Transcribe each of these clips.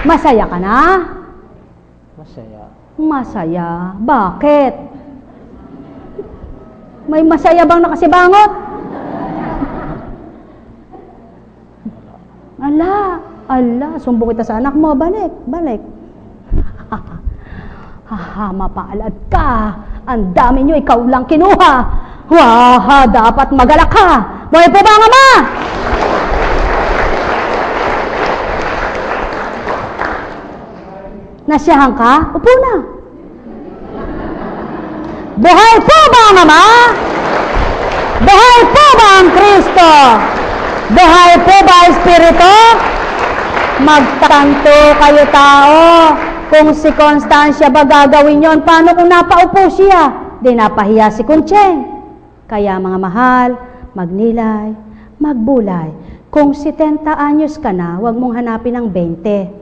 Masaya ka na? Masaya. Masaya. Bakit? May masaya bang nakasibangot? Ala, sumbong kita sa anak mo. Balik. Mapaalad ka. Ang dami nyo, ikaw lang kinuha. Dapat magalak ka. Buhay po ba ang ama? Nasiyahan ka? Upo na. Buhay po ba ang ama? Buhay po ba ang Kristo? Buhay po ba ang Espiritu? Magtanto kayo tao. Kung si Constancia ba gagawin yon, paano kung napaupo siya? Di napahiya si Kuncheng. Kaya mga mahal, magnilay, magbulay. Kung 70 anyos ka na, huwag mong hanapin ang 20.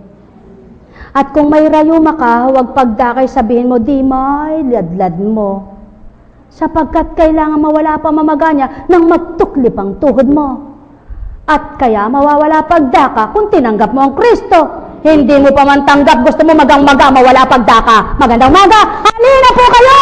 At kung may rayuma ka, huwag pagdakay sabihin mo, di may ladlad mo. Sapagkat kailangan mawala pa mamaganya nang magtuklip ang tuhod mo. At kaya mawawala pagdaka kung tinanggap mo ang Kristo. Hindi mo pa man tanggap, gusto mo magang-maga, mawala pagdaka. Magandang maga, halina po kayo!